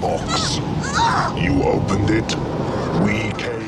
box. You opened it. We came.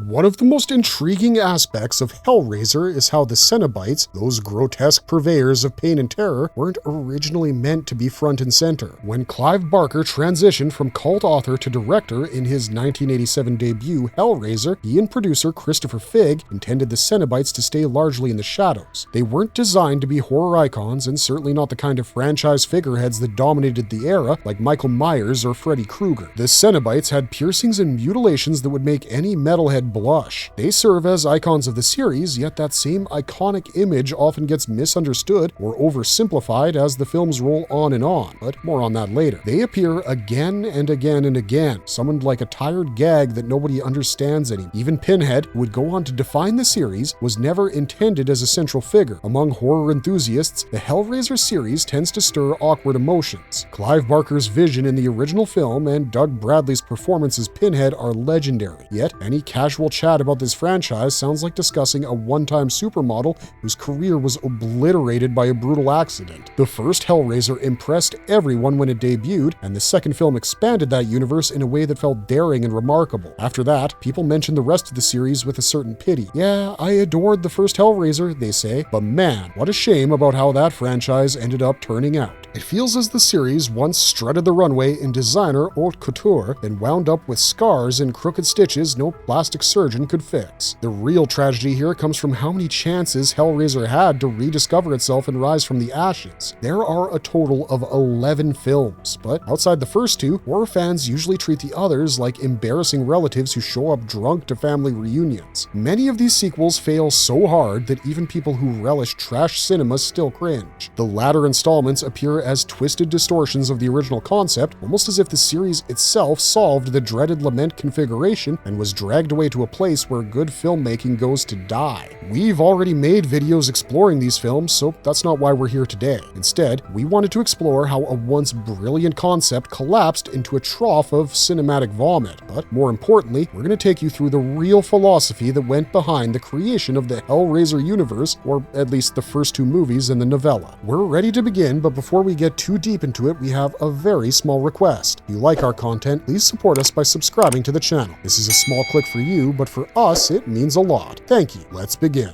One of the most intriguing aspects of Hellraiser is how the Cenobites, those grotesque purveyors of pain and terror, weren't originally meant to be front and center. When Clive Barker transitioned from cult author to director in his 1987 debut Hellraiser, he and producer Christopher Figg intended the Cenobites to stay largely in the shadows. They weren't designed to be horror icons, and certainly not the kind of franchise figureheads that dominated the era, like Michael Myers or Freddy Krueger. The Cenobites had piercings and mutilations that would make any metalhead blush. They serve as icons of the series, yet that same iconic image often gets misunderstood or oversimplified as the films roll on and on, but more on that later. They appear again and again and again, summoned like a tired gag that nobody understands anymore. Even Pinhead, who would go on to define the series, was never intended as a central figure. Among horror enthusiasts, the Hellraiser series tends to stir awkward emotions. Clive Barker's vision in the original film and Doug Bradley's performance as Pinhead are legendary, yet any casual chat about this franchise sounds like discussing a one-time supermodel whose career was obliterated by a brutal accident. The first Hellraiser impressed everyone when it debuted, and the second film expanded that universe in a way that felt daring and remarkable. After that, people mention the rest of the series with a certain pity. Yeah, I adored the first Hellraiser, they say, but man, what a shame about how that franchise ended up turning out. It feels as the series once strutted the runway in designer haute couture, then wound up with scars and crooked stitches no plastic surgeon could fix. The real tragedy here comes from how many chances Hellraiser had to rediscover itself and rise from the ashes. There are a total of 11 films, but outside the first two, horror fans usually treat the others like embarrassing relatives who show up drunk to family reunions. Many of these sequels fail so hard that even people who relish trash cinema still cringe. The latter installments appear as twisted distortions of the original concept, almost as if the series itself solved the dreaded lament configuration and was dragged away to a place where good filmmaking goes to die. We've already made videos exploring these films, so that's not why we're here today. Instead, we wanted to explore how a once brilliant concept collapsed into a trough of cinematic vomit. But more importantly, we're going to take you through the real philosophy that went behind the creation of the Hellraiser universe, or at least the first two movies and the novella. We're ready to begin, but before we get too deep into it, we have a very small request. If you like our content, please support us by subscribing to the channel. This is a small click for you, but for us, it means a lot. Thank you. Let's begin.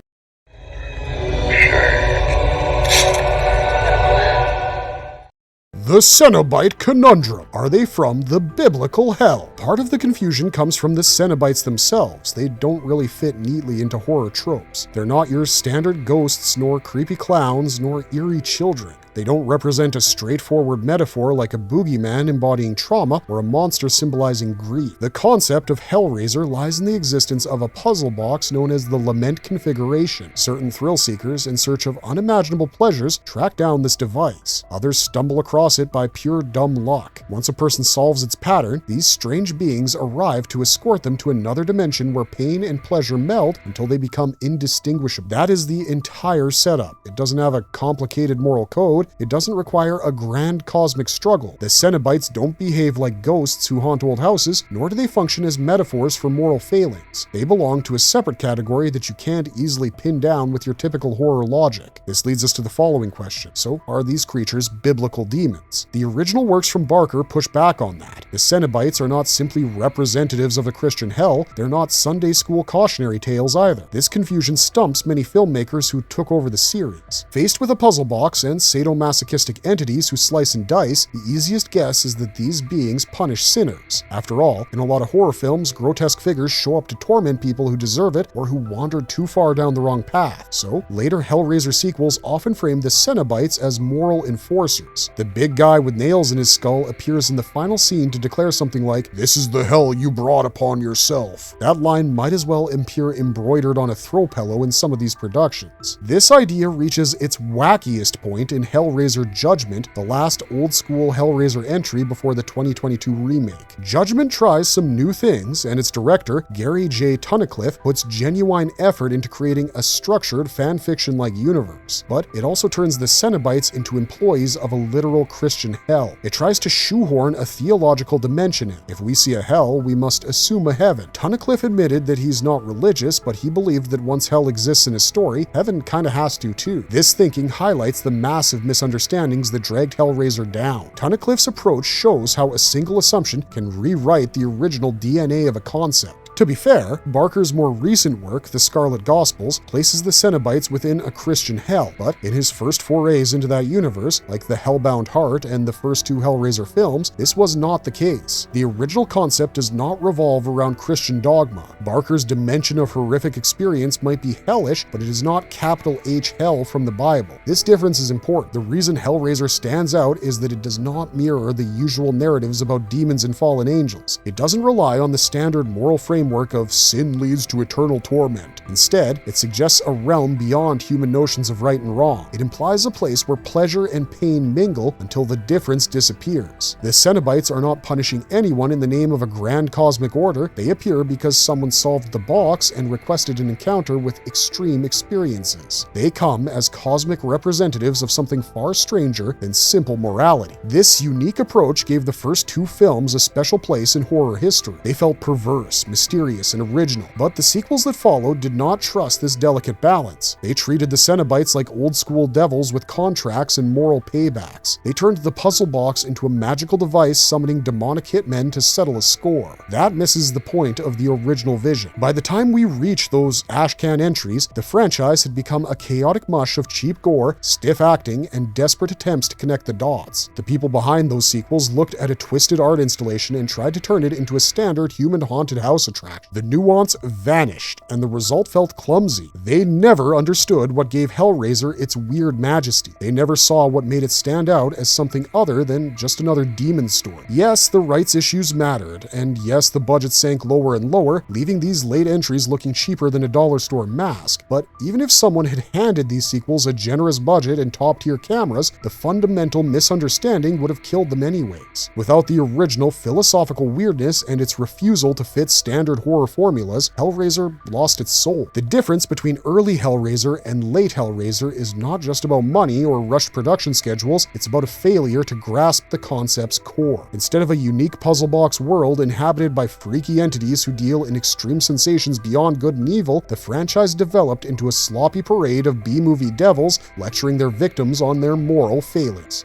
The Cenobite Conundrum. Are they from the biblical hell? Part of the confusion comes from the Cenobites themselves. They don't really fit neatly into horror tropes. They're not your standard ghosts, nor creepy clowns, nor eerie children. They don't represent a straightforward metaphor like a boogeyman embodying trauma or a monster symbolizing grief. The concept of Hellraiser lies in the existence of a puzzle box known as the Lament Configuration. Certain thrill seekers in search of unimaginable pleasures track down this device. Others stumble across it by pure dumb luck. Once a person solves its pattern, these strange beings arrive to escort them to another dimension where pain and pleasure meld until they become indistinguishable. That is the entire setup. It doesn't have a complicated moral code. It doesn't require a grand cosmic struggle. The Cenobites don't behave like ghosts who haunt old houses, nor do they function as metaphors for moral failings. They belong to a separate category that you can't easily pin down with your typical horror logic. This leads us to the following question. So, are these creatures biblical demons? The original works from Barker push back on that. The Cenobites are not simply representatives of the Christian hell, they're not Sunday school cautionary tales either. This confusion stumps many filmmakers who took over the series. Faced with a puzzle box and sadomasochistic entities who slice and dice, the easiest guess is that these beings punish sinners. After all, in a lot of horror films, grotesque figures show up to torment people who deserve it or who wandered too far down the wrong path. So, later Hellraiser sequels often frame the Cenobites as moral enforcers. The big guy with nails in his skull appears in the final scene to declare something like, "This is the hell you brought upon yourself." That line might as well appear embroidered on a throw pillow in some of these productions. This idea reaches its wackiest point in Hellraiser Judgment, the last old-school Hellraiser entry before the 2022 remake. Judgment tries some new things, and its director, Gary J. Tunnicliffe, puts genuine effort into creating a structured fan-fiction-like universe. But it also turns the Cenobites into employees of a literal Christian hell. It tries to shoehorn a theological magical dimension in. If we see a hell, we must assume a heaven. Tunnicliffe admitted that he's not religious, but he believed that once hell exists in a story, heaven kinda has to too. This thinking highlights the massive misunderstandings that dragged Hellraiser down. Tunnicliffe's approach shows how a single assumption can rewrite the original DNA of a concept. To be fair, Barker's more recent work, The Scarlet Gospels, places the Cenobites within a Christian hell, but in his first forays into that universe, like The Hellbound Heart and the first two Hellraiser films, this was not the case. The original concept does not revolve around Christian dogma. Barker's dimension of horrific experience might be hellish, but it is not capital H hell from the Bible. This difference is important. The reason Hellraiser stands out is that it does not mirror the usual narratives about demons and fallen angels. It doesn't rely on the standard moral framework of sin leads to eternal torment. Instead, it suggests a realm beyond human notions of right and wrong. It implies a place where pleasure and pain mingle until the difference disappears. The Cenobites are not punishing anyone in the name of a grand cosmic order. They appear because someone solved the box and requested an encounter with extreme experiences. They come as cosmic representatives of something far stranger than simple morality. This unique approach gave the first two films a special place in horror history. They felt perverse, mysterious, and original, but the sequels that followed did not trust this delicate balance. They treated the Cenobites like old-school devils with contracts and moral paybacks. They turned the puzzle box into a magical device summoning demonic hitmen to settle a score. That misses the point of the original vision. By the time we reach those ashcan entries, the franchise had become a chaotic mush of cheap gore, stiff acting, and desperate attempts to connect the dots. The people behind those sequels looked at a twisted art installation and tried to turn it into a standard human haunted house attraction. The nuance vanished, and the result felt clumsy. They never understood what gave Hellraiser its weird majesty. They never saw what made it stand out as something other than just another demon story. Yes, the rights issues mattered, and yes, the budget sank lower and lower, leaving these late entries looking cheaper than a dollar store mask. But even if someone had handed these sequels a generous budget and top-tier cameras, the fundamental misunderstanding would have killed them anyways. Without the original philosophical weirdness and its refusal to fit standard horror formulas, Hellraiser lost its soul. The difference between early Hellraiser and late Hellraiser is not just about money or rushed production schedules, it's about a failure to grasp the concept's core. Instead of a unique puzzle box world inhabited by freaky entities who deal in extreme sensations beyond good and evil, the franchise developed into a sloppy parade of B-movie devils lecturing their victims on their moral failings.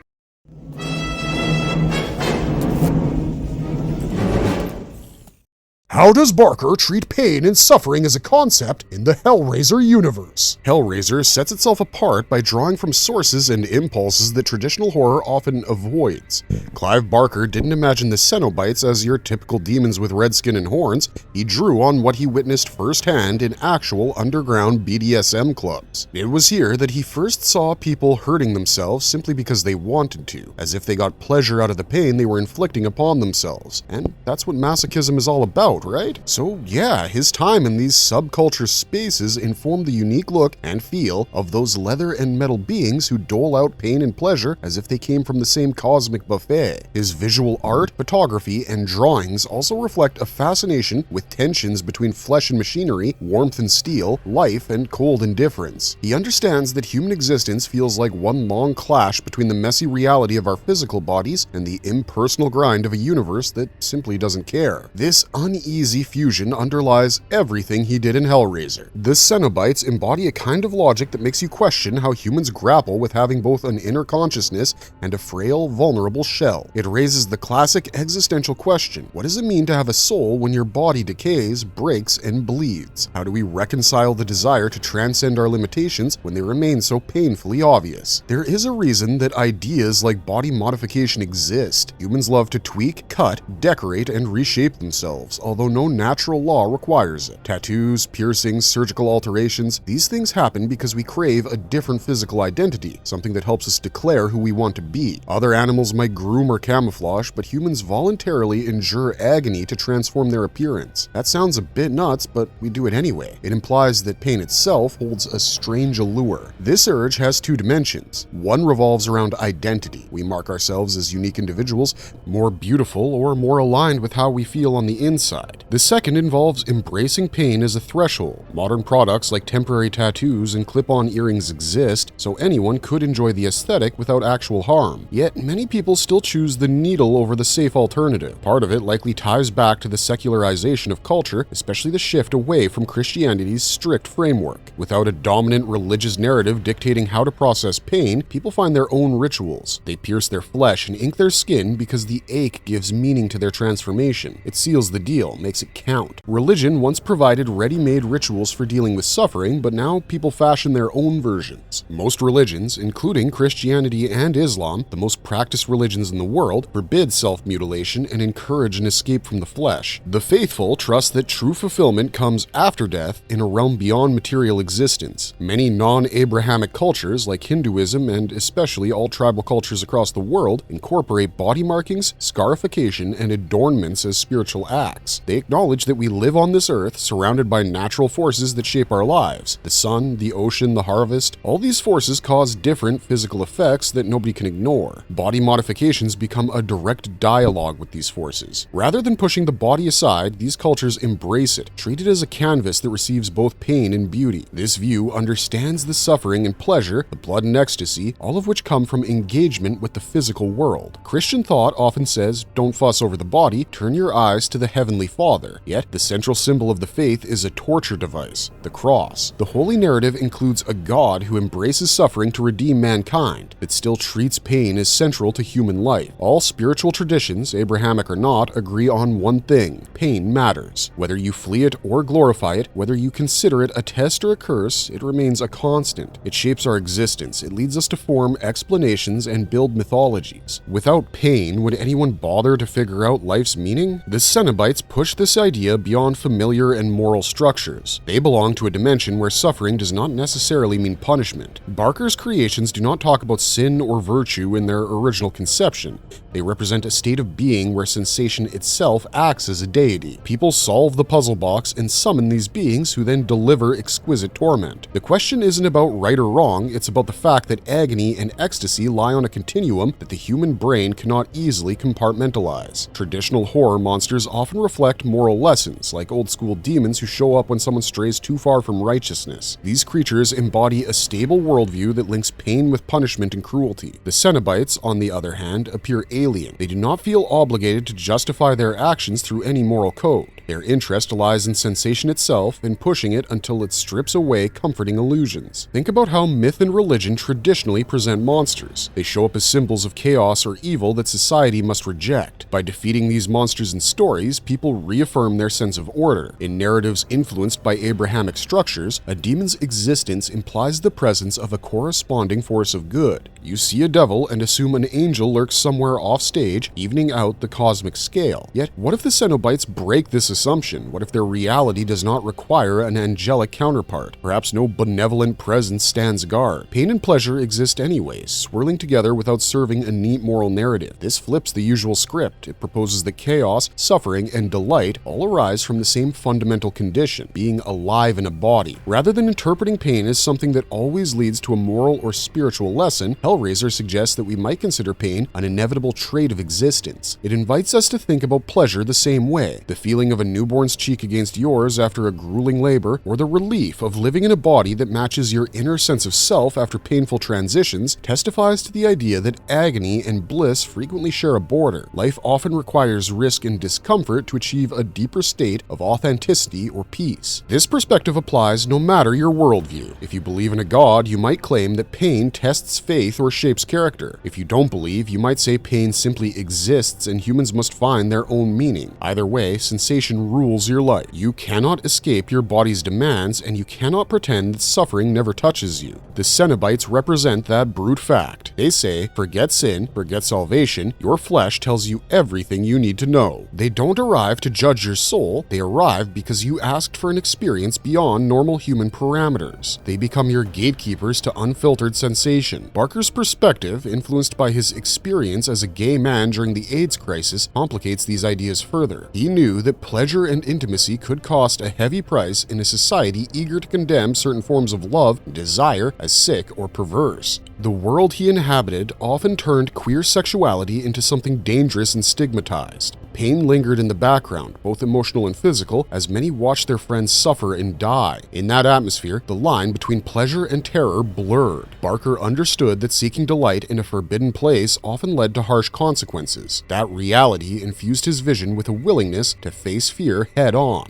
How does Barker treat pain and suffering as a concept in the Hellraiser universe? Hellraiser sets itself apart by drawing from sources and impulses that traditional horror often avoids. Clive Barker didn't imagine the Cenobites as your typical demons with red skin and horns. He drew on what he witnessed firsthand in actual underground BDSM clubs. It was here that he first saw people hurting themselves simply because they wanted to, as if they got pleasure out of the pain they were inflicting upon themselves. And that's what masochism is all about, right? So yeah, his time in these subculture spaces informed the unique look and feel of those leather and metal beings who dole out pain and pleasure as if they came from the same cosmic buffet. His visual art, photography, and drawings also reflect a fascination with tensions between flesh and machinery, warmth and steel, life and cold indifference. He understands that human existence feels like one long clash between the messy reality of our physical bodies and the impersonal grind of a universe that simply doesn't care. This uneasy fusion underlies everything he did in Hellraiser. The Cenobites embody a kind of logic that makes you question how humans grapple with having both an inner consciousness and a frail, vulnerable shell. It raises the classic existential question: what does it mean to have a soul when your body decays, breaks, and bleeds? How do we reconcile the desire to transcend our limitations when they remain so painfully obvious? There is a reason that ideas like body modification exist. Humans love to tweak, cut, decorate, and reshape themselves, although no natural law requires it. Tattoos, piercings, surgical alterations, these things happen because we crave a different physical identity, something that helps us declare who we want to be. Other animals might groom or camouflage, but humans voluntarily endure agony to transform their appearance. That sounds a bit nuts, but we do it anyway. It implies that pain itself holds a strange allure. This urge has two dimensions. One revolves around identity. We mark ourselves as unique individuals, more beautiful or more aligned with how we feel on the inside. side. The second involves embracing pain as a threshold. Modern products like temporary tattoos and clip-on earrings exist, so anyone could enjoy the aesthetic without actual harm. Yet many people still choose the needle over the safe alternative. Part of it likely ties back to the secularization of culture, especially the shift away from Christianity's strict framework. Without a dominant religious narrative dictating how to process pain, people find their own rituals. They pierce their flesh and ink their skin because the ache gives meaning to their transformation. It seals the deal, makes it count. Religion once provided ready-made rituals for dealing with suffering, but now people fashion their own versions. Most religions, including Christianity and Islam, the most practiced religions in the world, forbid self-mutilation and encourage an escape from the flesh. The faithful trust that true fulfillment comes after death in a realm beyond material existence. Many non-Abrahamic cultures, like Hinduism and especially all tribal cultures across the world, incorporate body markings, scarification, and adornments as spiritual acts. They acknowledge that we live on this earth surrounded by natural forces that shape our lives. The sun, the ocean, the harvest, all these forces cause different physical effects that nobody can ignore. Body modifications become a direct dialogue with these forces. Rather than pushing the body aside, these cultures embrace it, treat it as a canvas that receives both pain and beauty. This view understands the suffering and pleasure, the blood and ecstasy, all of which come from engagement with the physical world. Christian thought often says, don't fuss over the body, turn your eyes to the Heavenly Father. Yet, the central symbol of the faith is a torture device, the cross. The holy narrative includes a God who embraces suffering to redeem mankind, but still treats pain as central to human life. All spiritual traditions, Abrahamic or not, agree on one thing: pain matters. Whether you flee it or glorify it, whether you consider it a test or a curse, it remains a constant. It shapes our existence. It leads us to form explanations and build mythologies. Without pain, would anyone bother to figure out life's meaning? The Cenobites push this idea beyond familiar and moral structures. They belong to a dimension where suffering does not necessarily mean punishment. Barker's creations do not talk about sin or virtue in their original conception. They represent a state of being where sensation itself acts as a deity. People solve the puzzle box and summon these beings who then deliver exquisite torment. The question isn't about right or wrong, it's about the fact that agony and ecstasy lie on a continuum that the human brain cannot easily compartmentalize. Traditional horror monsters often reflect moral lessons, like old-school demons who show up when someone strays too far from righteousness. These creatures embody a stable worldview that links pain with punishment and cruelty. The Cenobites, on the other hand, appear alien. They do not feel obligated to justify their actions through any moral code. Their interest lies in sensation itself and pushing it until it strips away comforting illusions. Think about how myth and religion traditionally present monsters. They show up as symbols of chaos or evil that society must reject. By defeating these monsters in stories, people reaffirm their sense of order. In narratives influenced by Abrahamic structures, a demon's existence implies the presence of a corresponding force of good. You see a devil and assume an angel lurks somewhere off stage, evening out the cosmic scale. Yet, what if the Cenobites break this assumption? What if their reality does not require an angelic counterpart? Perhaps no benevolent presence stands guard. Pain and pleasure exist anyways, swirling together without serving a neat moral narrative. This flips the usual script. It proposes that chaos, suffering, and delight all arise from the same fundamental condition, being alive in a body. Rather than interpreting pain as something that always leads to a moral or spiritual lesson, Hellraiser suggests that we might consider pain an inevitable trait of existence. It invites us to think about pleasure the same way. The feeling of a newborn's cheek against yours after a grueling labor, or the relief of living in a body that matches your inner sense of self after painful transitions, testifies to the idea that agony and bliss frequently share a border. Life often requires risk and discomfort to achieve a deeper state of authenticity or peace. This perspective applies no matter your worldview. If you believe in a god, you might claim that pain tests faith or shapes character. If you don't believe, you might say pain simply exists and humans must find their own meaning. Either way, sensation rules your life. You cannot escape your body's demands, and you cannot pretend that suffering never touches you. The Cenobites represent that brute fact. They say, forget sin, forget salvation, your flesh tells you everything you need to know. They don't arrive to judge your soul, they arrive because you asked for an experience beyond normal human parameters. They become your gatekeepers to unfiltered sensation. Barker's perspective, influenced by his experience as a gay man during the AIDS crisis, complicates these ideas further. He knew that pleasure and intimacy could cost a heavy price in a society eager to condemn certain forms of love and desire as sick or perverse. The world he inhabited often turned queer sexuality into something dangerous and stigmatized. Pain lingered in the background, both emotional and physical, as many watched their friends suffer and die. In that atmosphere, the line between pleasure and terror blurred. Barker understood that seeking delight in a forbidden place often led to harsh consequences. That reality infused his vision with a willingness to face fear head-on.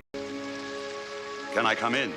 Can I come in?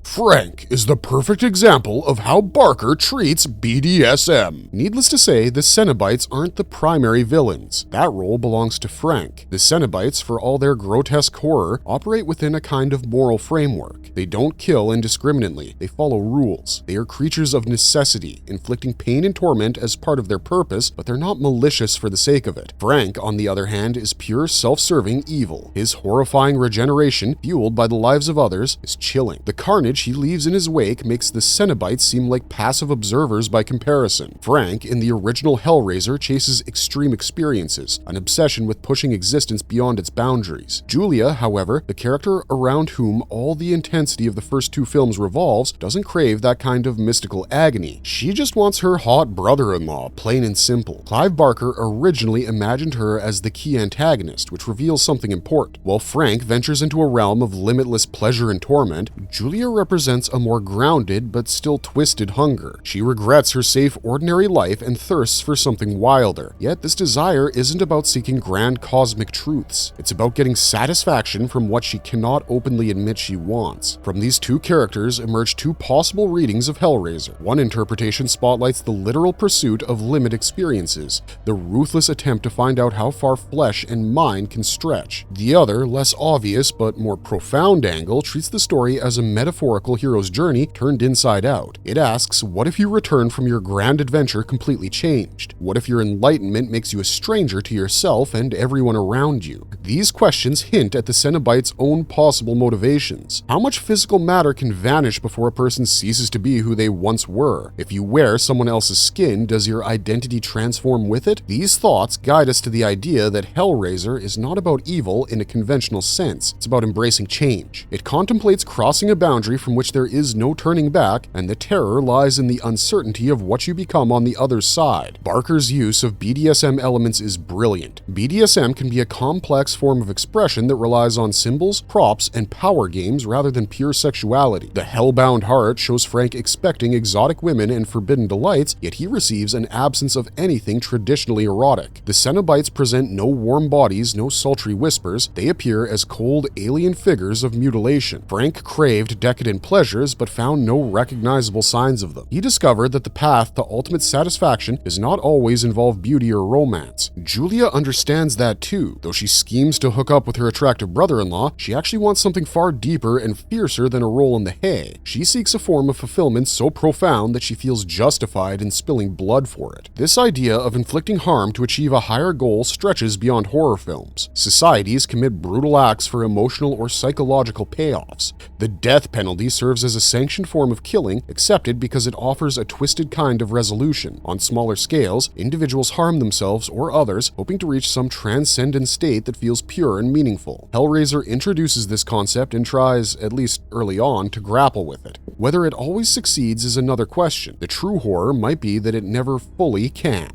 Frank is the perfect example of how Barker treats BDSM. Needless to say, the Cenobites aren't the primary villains. That role belongs to Frank. The Cenobites, for all their grotesque horror, operate within a kind of moral framework. They don't kill indiscriminately. They follow rules. They are creatures of necessity, inflicting pain and torment as part of their purpose, but they're not malicious for the sake of it. Frank, on the other hand, is pure self-serving evil. His horrifying regeneration, fueled by the lives of others, is chilling. The carnage he leaves in his wake makes the Cenobites seem like passive observers by comparison. Frank, in the original Hellraiser, chases extreme experiences, an obsession with pushing existence beyond its boundaries. Julia, however, the character around whom all the intensity of the first two films revolves, doesn't crave that kind of mystical agony. She just wants her hot brother-in-law, plain and simple. Clive Barker originally imagined her as the key antagonist, which reveals something important. While Frank ventures into a realm of limitless pleasure and torment, Julia represents a more grounded but still twisted hunger. She regrets her safe, ordinary life and thirsts for something wilder. Yet this desire isn't about seeking grand cosmic truths. It's about getting satisfaction from what she cannot openly admit she wants. From these two characters emerge two possible readings of Hellraiser. One interpretation spotlights the literal pursuit of limit experiences, the ruthless attempt to find out how far flesh and mind can stretch. The other, less obvious but more profound angle, treats the story as a metaphorical hero's journey turned inside out. It asks, what if you return from your grand adventure completely changed? What if your enlightenment makes you a stranger to yourself and everyone around you? These questions hint at the Cenobites' own possible motivations. How much physical matter can vanish before a person ceases to be who they once were? If you wear someone else's skin, does your identity transform with it? These thoughts guide us to the idea that Hellraiser is not about evil in a conventional sense. It's about embracing change. It contemplates crossing a boundary from which there is no turning back, and the terror lies in the uncertainty of what you become on the other side. Barker's use of BDSM elements is brilliant. BDSM can be a complex form of expression that relies on symbols, props, and power games rather than pure sexuality. The Hellbound Heart shows Frank expecting exotic women and forbidden delights, yet he receives an absence of anything traditionally erotic. The Cenobites present no warm bodies, no sultry whispers. They appear as cold, alien figures of mutilation. Frank craved decadent pleasures, but found no recognizable signs of them. He discovered that the path to ultimate satisfaction does not always involve beauty or romance. Julia understands that too. Though she schemes to hook up with her attractive brother-in-law, she actually wants something far deeper and fiercer than a roll in the hay. She seeks a form of fulfillment so profound that she feels justified in spilling blood for it. This idea of inflicting harm to achieve a higher goal stretches beyond horror films. Societies commit brutal acts for emotional or psychological payoffs. The death penalty serves as a sanctioned form of killing, accepted because it offers a twisted kind of resolution. On smaller scales, individuals harm themselves or others, hoping to reach some transcendent state that feels pure and meaningful. Hellraiser introduces this concept and tries, at least early on, to grapple with it. Whether it always succeeds is another question. The true horror might be that it never fully can.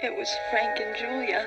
It was Frank and Julia.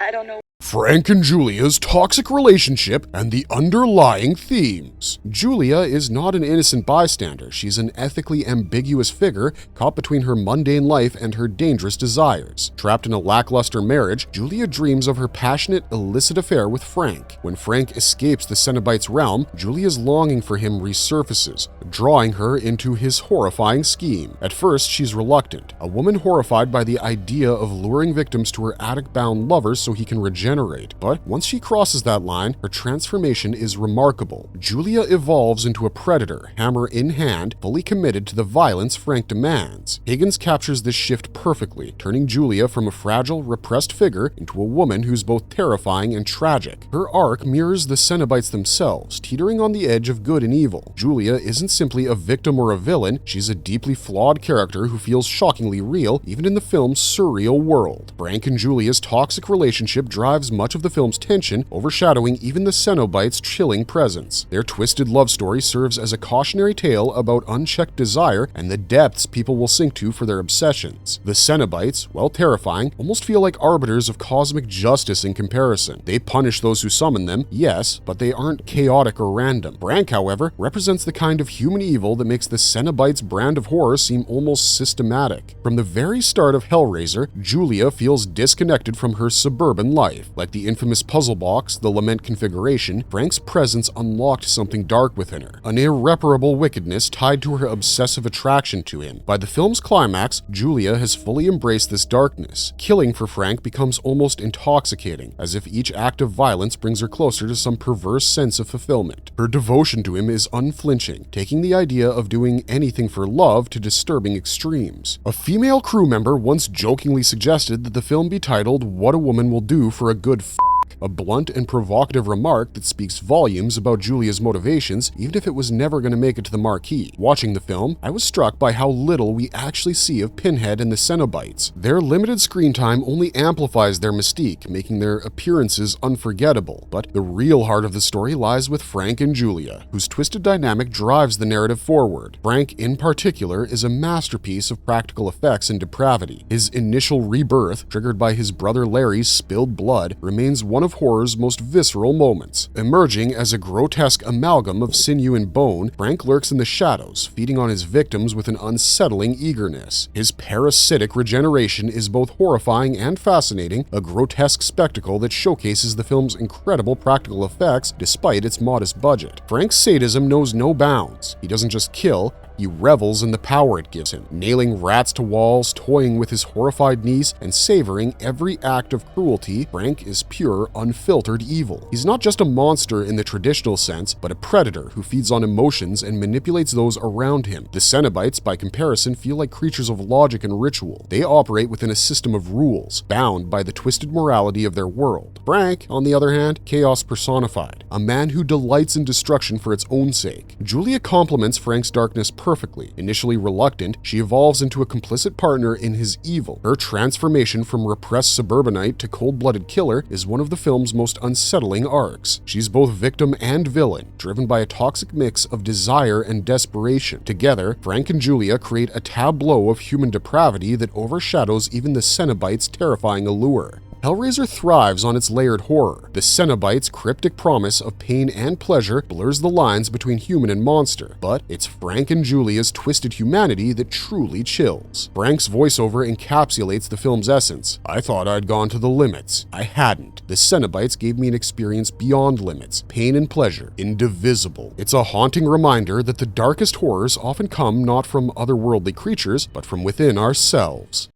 I don't know. Frank and Julia's toxic relationship and the underlying themes. Julia is not an innocent bystander. She's an ethically ambiguous figure caught between her mundane life and her dangerous desires. Trapped in a lackluster marriage, Julia dreams of her passionate, illicit affair with Frank. When Frank escapes the Cenobites' realm, Julia's longing for him resurfaces, drawing her into his horrifying scheme. At first, she's reluctant, a woman horrified by the idea of luring victims to her attic-bound lovers so he can regenerate. But once she crosses that line, her transformation is remarkable. Julia evolves into a predator, hammer in hand, fully committed to the violence Frank demands. Higgins captures this shift perfectly, turning Julia from a fragile, repressed figure into a woman who's both terrifying and tragic. Her arc mirrors the Cenobites themselves, teetering on the edge of good and evil. Julia isn't simply a victim or a villain, she's a deeply flawed character who feels shockingly real, even in the film's surreal world. Frank and Julia's toxic relationship drives much of the film's tension, overshadowing even the Cenobites' chilling presence. Their twisted love story serves as a cautionary tale about unchecked desire and the depths people will sink to for their obsessions. The Cenobites, while terrifying, almost feel like arbiters of cosmic justice in comparison. They punish those who summon them, yes, but they aren't chaotic or random. Frank, however, represents the kind of human evil that makes the Cenobites' brand of horror seem almost systematic. From the very start of Hellraiser, Julia feels disconnected from her suburban life. Like the infamous puzzle box, the lament configuration, Frank's presence unlocked something dark within her, an irreparable wickedness tied to her obsessive attraction to him. By the film's climax, Julia has fully embraced this darkness. Killing for Frank becomes almost intoxicating, as if each act of violence brings her closer to some perverse sense of fulfillment. Her devotion to him is unflinching, taking the idea of doing anything for love to disturbing extremes. A female crew member once jokingly suggested that the film be titled "What a Woman Will Do for a Good F***," a blunt and provocative remark that speaks volumes about Julia's motivations, even if it was never going to make it to the marquee. Watching the film, I was struck by how little we actually see of Pinhead and the Cenobites. Their limited screen time only amplifies their mystique, making their appearances unforgettable. But the real heart of the story lies with Frank and Julia, whose twisted dynamic drives the narrative forward. Frank, in particular, is a masterpiece of practical effects and depravity. His initial rebirth, triggered by his brother Larry's spilled blood, remains one of horror's most visceral moments. Emerging as a grotesque amalgam of sinew and bone, Frank lurks in the shadows, feeding on his victims with an unsettling eagerness. His parasitic regeneration is both horrifying and fascinating, a grotesque spectacle that showcases the film's incredible practical effects despite its modest budget. Frank's sadism knows no bounds. He doesn't just kill, he revels in the power it gives him, nailing rats to walls, toying with his horrified niece, and savoring every act of cruelty. Frank is pure, unfiltered evil. He's not just a monster in the traditional sense, but a predator who feeds on emotions and manipulates those around him. The Cenobites, by comparison, feel like creatures of logic and ritual. They operate within a system of rules, bound by the twisted morality of their world. Frank, on the other hand, chaos personified, a man who delights in destruction for its own sake. Julia complements Frank's darkness perfectly. Initially reluctant, she evolves into a complicit partner in his evil. Her transformation from repressed suburbanite to cold-blooded killer is one of the film's most unsettling arcs. She's both victim and villain, driven by a toxic mix of desire and desperation. Together, Frank and Julia create a tableau of human depravity that overshadows even the Cenobites' terrifying allure. Hellraiser thrives on its layered horror. The Cenobites' cryptic promise of pain and pleasure blurs the lines between human and monster, but it's Frank and Julia's twisted humanity that truly chills. Frank's voiceover encapsulates the film's essence. "I thought I'd gone to the limits. I hadn't. The Cenobites gave me an experience beyond limits, pain and pleasure, indivisible." It's a haunting reminder that the darkest horrors often come not from otherworldly creatures, but from within ourselves.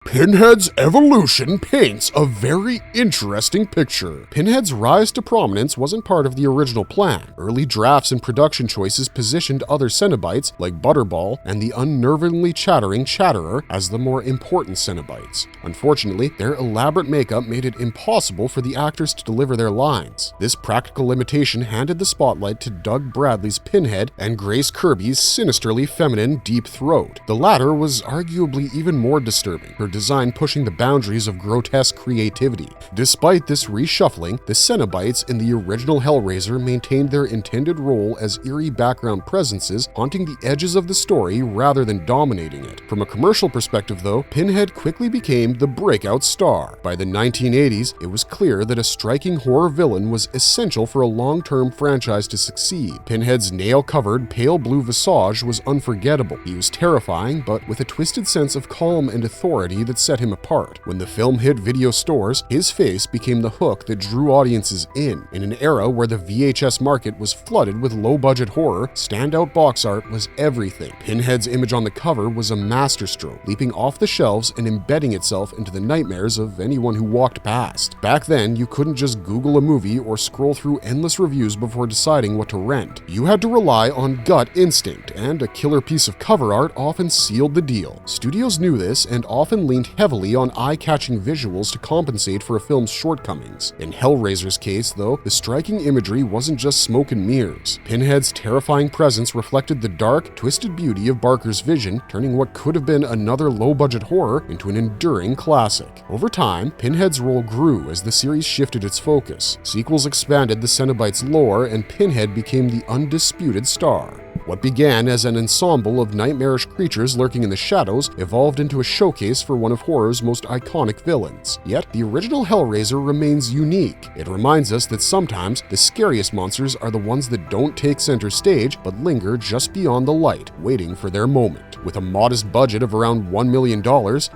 Pinhead's evolution paints a very interesting picture. Pinhead's rise to prominence wasn't part of the original plan. Early drafts and production choices positioned other Cenobites, like Butterball and the unnervingly chattering Chatterer, as the more important Cenobites. Unfortunately, their elaborate makeup made it impossible for the actors to deliver their lines. This practical limitation handed the spotlight to Doug Bradley's Pinhead and Grace Kirby's sinisterly feminine Deep Throat. The latter was arguably even more disturbing, her design pushing the boundaries of grotesque creativity. Despite this reshuffling, the Cenobites in the original Hellraiser maintained their intended role as eerie background presences, haunting the edges of the story rather than dominating it. From a commercial perspective, though, Pinhead quickly became the breakout star. By the 1980s, it was clear that a striking horror villain was essential for a long-term franchise to succeed. Pinhead's nail-covered, pale blue visage was unforgettable. He was terrifying, but with a twisted sense of calm and authority that set him apart. When the film hit video stores, his face became the hook that drew audiences in. In an era where the VHS market was flooded with low-budget horror, standout box art was everything. Pinhead's image on the cover was a masterstroke, leaping off the shelves and embedding itself into the nightmares of anyone who walked past. Back then, you couldn't just Google a movie or scroll through endless reviews before deciding what to rent. You had to rely on gut instinct, and a killer piece of cover art often sealed the deal. Studios knew this and often leaned leaned heavily on eye-catching visuals to compensate for a film's shortcomings. In Hellraiser's case, though, the striking imagery wasn't just smoke and mirrors. Pinhead's terrifying presence reflected the dark, twisted beauty of Barker's vision, turning what could have been another low-budget horror into an enduring classic. Over time, Pinhead's role grew as the series shifted its focus. Sequels expanded the Cenobites' lore, and Pinhead became the undisputed star. What began as an ensemble of nightmarish creatures lurking in the shadows evolved into a showcase for one of horror's most iconic villains. Yet, the original Hellraiser remains unique. It reminds us that sometimes the scariest monsters are the ones that don't take center stage but linger just beyond the light, waiting for their moment. With a modest budget of around $1 million,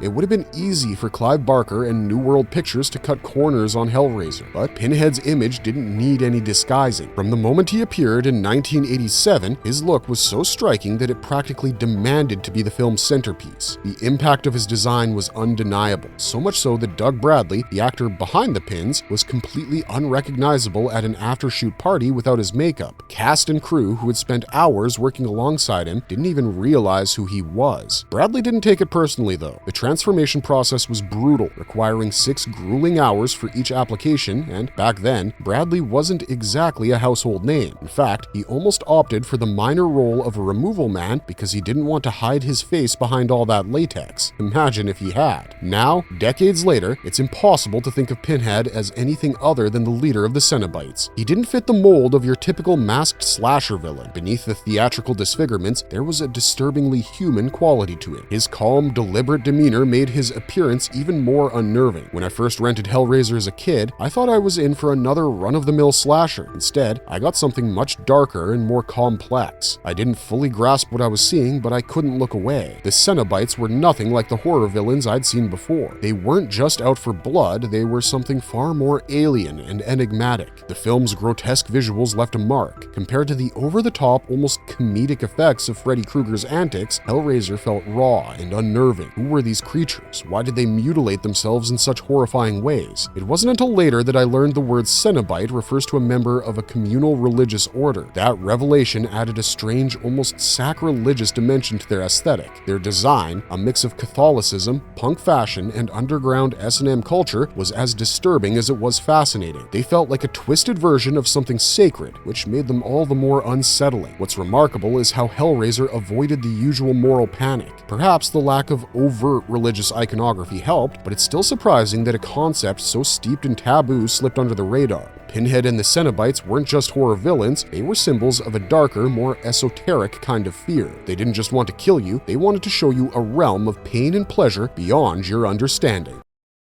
it would have been easy for Clive Barker and New World Pictures to cut corners on Hellraiser, but Pinhead's image didn't need any disguising. From the moment he appeared in 1987, his look was so striking that it practically demanded to be the film's centerpiece. The impact of his design was undeniable, so much so that Doug Bradley, the actor behind the pins, was completely unrecognizable at an after-shoot party without his makeup. Cast and crew who had spent hours working alongside him didn't even realize who he was. Bradley didn't take it personally, though. The transformation process was brutal, requiring 6 grueling hours for each application, and back then, Bradley wasn't exactly a household name. In fact, he almost opted for the minor role of a removal man because he didn't want to hide his face behind all that latex. Imagine if he had. Now, decades later, it's impossible to think of Pinhead as anything other than the leader of the Cenobites. He didn't fit the mold of your typical masked slasher villain. Beneath the theatrical disfigurements, there was a disturbingly human quality to him. His calm, deliberate demeanor made his appearance even more unnerving. When I first rented Hellraiser as a kid, I thought I was in for another run-of-the-mill slasher. Instead, I got something much darker and more complex. I didn't fully grasp what I was seeing, but I couldn't look away. The Cenobites were nothing like the horror villains I'd seen before. They weren't just out for blood, they were something far more alien and enigmatic. The film's grotesque visuals left a mark. Compared to the over-the-top, almost comedic effects of Freddy Krueger's antics, Hellraiser felt raw and unnerving. Who were these creatures? Why did they mutilate themselves in such horrifying ways? It wasn't until later that I learned the word Cenobite refers to a member of a communal religious order. That revelation added a strange, almost sacrilegious dimension to their aesthetic. Their design, a mix of Catholicism, punk fashion, and underground S&M culture, was as disturbing as it was fascinating. They felt like a twisted version of something sacred, which made them all the more unsettling. What's remarkable is how Hellraiser avoided the usual moral panic. Perhaps the lack of overt religious iconography helped, but it's still surprising that a concept so steeped in taboo slipped under the radar. Pinhead and the Cenobites weren't just horror villains, they were symbols of a darker, more esoteric kind of fear. They didn't just want to kill you, they wanted to show you a realm of pain and pleasure beyond your understanding.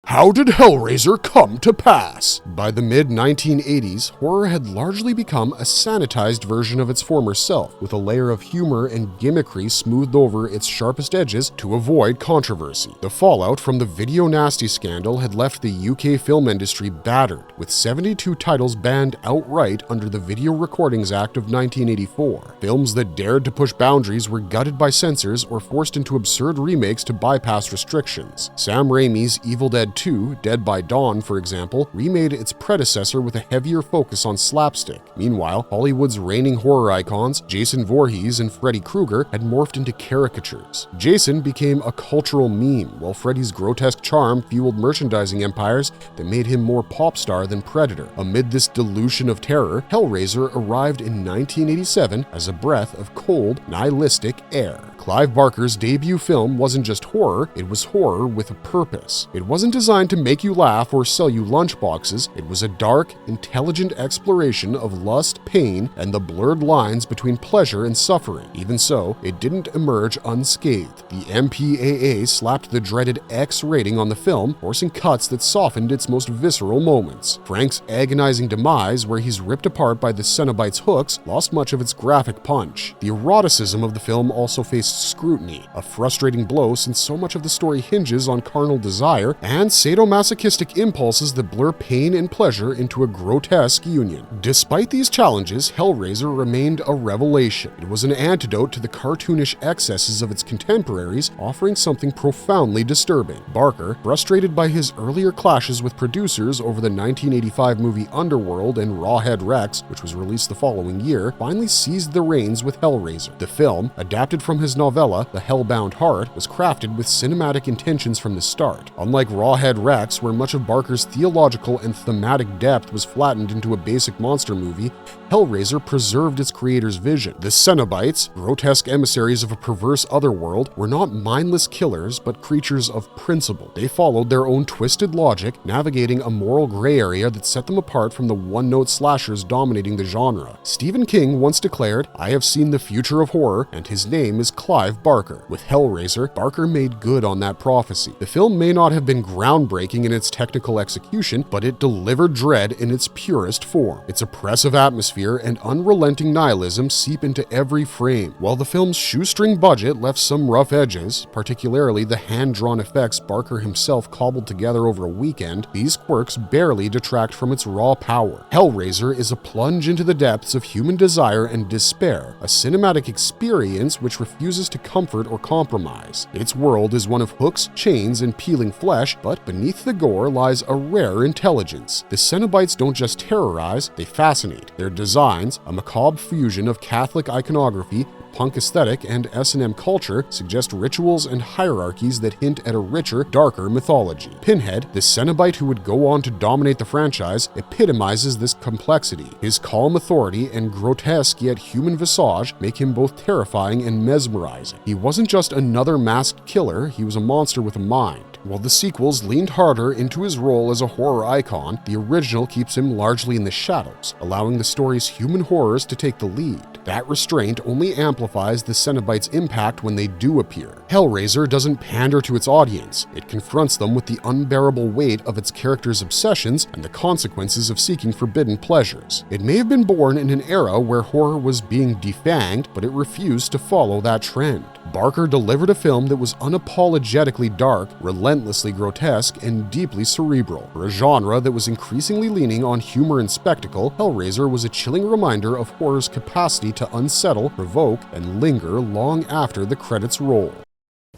How did Hellraiser come to pass? By the mid-1980s, horror had largely become a sanitized version of its former self, with a layer of humor and gimmickry smoothed over its sharpest edges to avoid controversy. The fallout from the Video Nasty scandal had left the UK film industry battered, with 72 titles banned outright under the Video Recordings Act of 1984. Films that dared to push boundaries were gutted by censors or forced into absurd remakes to bypass restrictions. Sam Raimi's Evil Dead 2, Dead by Dawn, for example, remade its predecessor with a heavier focus on slapstick. Meanwhile, Hollywood's reigning horror icons, Jason Voorhees and Freddy Krueger, had morphed into caricatures. Jason became a cultural meme, while Freddy's grotesque charm fueled merchandising empires that made him more pop star than Predator. Amid this dilution of terror, Hellraiser arrived in 1987 as a breath of cold, nihilistic air. Clive Barker's debut film wasn't just horror, it was horror with a purpose. It wasn't designed to make you laugh or sell you lunchboxes, it was a dark, intelligent exploration of lust, pain, and the blurred lines between pleasure and suffering. Even so, it didn't emerge unscathed. The MPAA slapped the dreaded X rating on the film, forcing cuts that softened its most visceral moments. Frank's agonizing demise, where he's ripped apart by the Cenobites' hooks, lost much of its graphic punch. The eroticism of the film also faced scrutiny, a frustrating blow since so much of the story hinges on carnal desire and sadomasochistic impulses that blur pain and pleasure into a grotesque union. Despite these challenges, Hellraiser remained a revelation. It was an antidote to the cartoonish excesses of its contemporaries, offering something profoundly disturbing. Barker, frustrated by his earlier clashes with producers over the 1985 movie Underworld and Rawhead Rex, which was released the following year, finally seized the reins with Hellraiser. The film, adapted from his novel novella, The Hellbound Heart, was crafted with cinematic intentions from the start. Unlike Rawhead Rex, where much of Barker's theological and thematic depth was flattened into a basic monster movie, Hellraiser preserved its creator's vision. The Cenobites, grotesque emissaries of a perverse otherworld, were not mindless killers, but creatures of principle. They followed their own twisted logic, navigating a moral gray area that set them apart from the one-note slashers dominating the genre. Stephen King once declared, "I have seen the future of horror, and his name is Clive Barker." With Hellraiser, Barker made good on that prophecy. The film may not have been groundbreaking in its technical execution, but it delivered dread in its purest form. Its oppressive atmosphere and unrelenting nihilism seep into every frame. While the film's shoestring budget left some rough edges, particularly the hand-drawn effects Barker himself cobbled together over a weekend, these quirks barely detract from its raw power. Hellraiser is a plunge into the depths of human desire and despair, a cinematic experience which refuses to comfort or compromise. Its world is one of hooks, chains, and peeling flesh, but beneath the gore lies a rare intelligence. The Cenobites don't just terrorize, they fascinate. Their designs, a macabre fusion of Catholic iconography, punk aesthetic, and S&M culture, suggest rituals and hierarchies that hint at a richer, darker mythology. Pinhead, the Cenobite who would go on to dominate the franchise, epitomizes this complexity. His calm authority and grotesque yet human visage make him both terrifying and mesmerizing. He wasn't just another masked killer, he was a monster with a mind. While the sequels leaned harder into his role as a horror icon, the original keeps him largely in the shadows, allowing the story's human horrors to take the lead. That restraint only amplifies the Cenobites' impact when they do appear. Hellraiser doesn't pander to its audience. It confronts them with the unbearable weight of its characters' obsessions and the consequences of seeking forbidden pleasures. It may have been born in an era where horror was being defanged, but it refused to follow that trend. Barker delivered a film that was unapologetically dark, relentlessly grotesque, and deeply cerebral. For a genre that was increasingly leaning on humor and spectacle, Hellraiser was a chilling reminder of horror's capacity to unsettle, provoke, and linger long after the credits roll.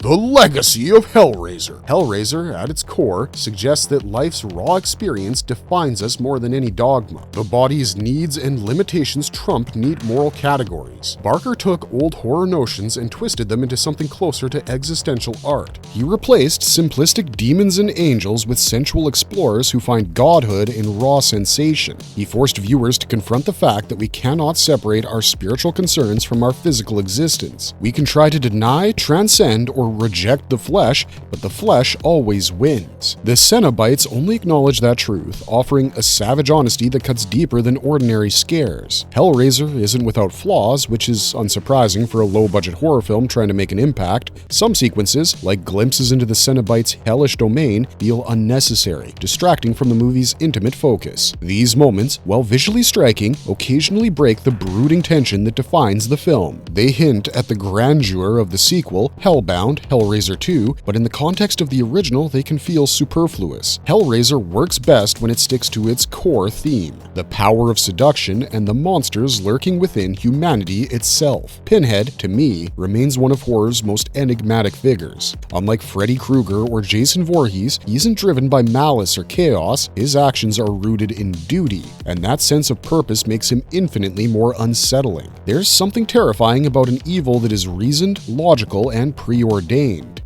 The legacy of Hellraiser. Hellraiser, at its core, suggests that life's raw experience defines us more than any dogma. The body's needs and limitations trump neat moral categories. Barker took old horror notions and twisted them into something closer to existential art. He replaced simplistic demons and angels with sensual explorers who find godhood in raw sensation. He forced viewers to confront the fact that we cannot separate our spiritual concerns from our physical existence. We can try to deny, transcend, or reject the flesh, but the flesh always wins. The Cenobites only acknowledge that truth, offering a savage honesty that cuts deeper than ordinary scares. Hellraiser isn't without flaws, which is unsurprising for a low-budget horror film trying to make an impact. Some sequences, like glimpses into the Cenobites' hellish domain, feel unnecessary, distracting from the movie's intimate focus. These moments, while visually striking, occasionally break the brooding tension that defines the film. They hint at the grandeur of the sequel, Hellbound, Hellraiser 2, but in the context of the original, they can feel superfluous. Hellraiser works best when it sticks to its core theme, the power of seduction and the monsters lurking within humanity itself. Pinhead, to me, remains one of horror's most enigmatic figures. Unlike Freddy Krueger or Jason Voorhees, he isn't driven by malice or chaos, his actions are rooted in duty, and that sense of purpose makes him infinitely more unsettling. There's something terrifying about an evil that is reasoned, logical, and preordained.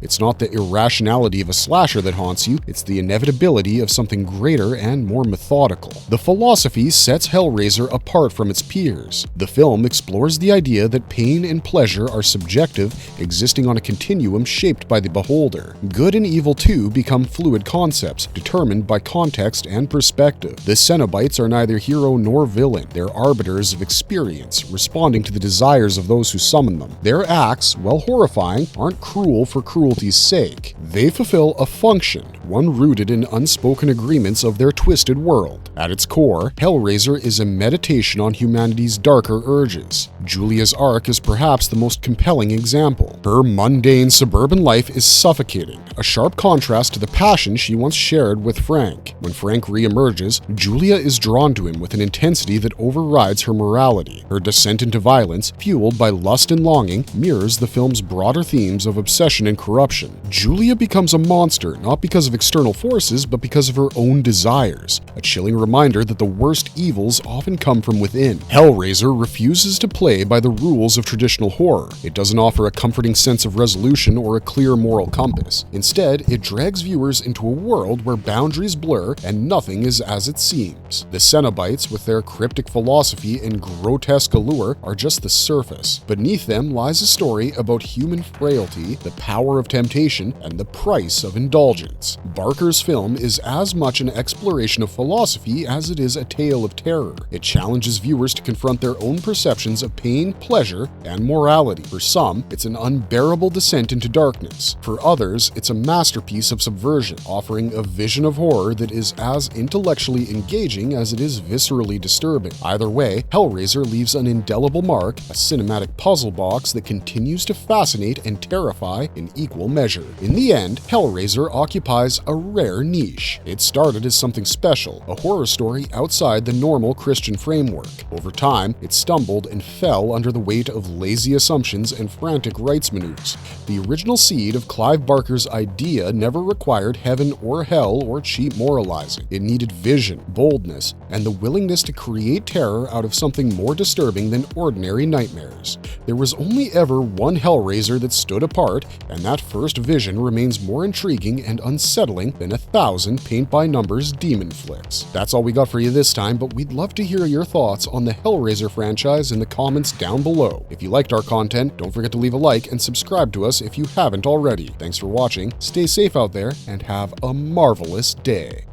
It's not the irrationality of a slasher that haunts you, it's the inevitability of something greater and more methodical. The philosophy sets Hellraiser apart from its peers. The film explores the idea that pain and pleasure are subjective, existing on a continuum shaped by the beholder. Good and evil too become fluid concepts, determined by context and perspective. The Cenobites are neither hero nor villain. They're arbiters of experience, responding to the desires of those who summon them. Their acts, while horrifying, aren't cruel for cruelty's sake. They fulfill a function, one rooted in unspoken agreements of their twisted world. At its core, Hellraiser is a meditation on humanity's darker urges. Julia's arc is perhaps the most compelling example. Her mundane suburban life is suffocating, a sharp contrast to the passion she once shared with Frank. When Frank re-emerges, Julia is drawn to him with an intensity that overrides her morality. Her descent into violence, fueled by lust and longing, mirrors the film's broader themes of obsession obsession and corruption. Julia becomes a monster not because of external forces, but because of her own desires. A chilling reminder that the worst evils often come from within. Hellraiser refuses to play by the rules of traditional horror. It doesn't offer a comforting sense of resolution or a clear moral compass. Instead, it drags viewers into a world where boundaries blur and nothing is as it seems. The Cenobites, with their cryptic philosophy and grotesque allure, are just the surface. Beneath them lies a story about human frailty, the power of temptation, and the price of indulgence. Barker's film is as much an exploration of philosophy as it is a tale of terror. It challenges viewers to confront their own perceptions of pain, pleasure, and morality. For some, it's an unbearable descent into darkness. For others, it's a masterpiece of subversion, offering a vision of horror that is as intellectually engaging as it is viscerally disturbing. Either way, Hellraiser leaves an indelible mark, a cinematic puzzle box that continues to fascinate and terrify in equal measure. In the end, Hellraiser occupies a rare niche. It started as something special, a horror story outside the normal Christian framework. Over time, it stumbled and fell under the weight of lazy assumptions and frantic rights maneuvers. The original seed of Clive Barker's idea never required heaven or hell or cheap moralizing. It needed vision, boldness, and the willingness to create terror out of something more disturbing than ordinary nightmares. There was only ever one Hellraiser that stood apart, and that first vision remains more intriguing and unsettling than 1,000 paint-by-numbers demon flicks. That's all we got for you this time, but we'd love to hear your thoughts on the Hellraiser franchise in the comments down below. If you liked our content, don't forget to leave a like and subscribe to us if you haven't already. Thanks for watching, stay safe out there, and have a marvelous day.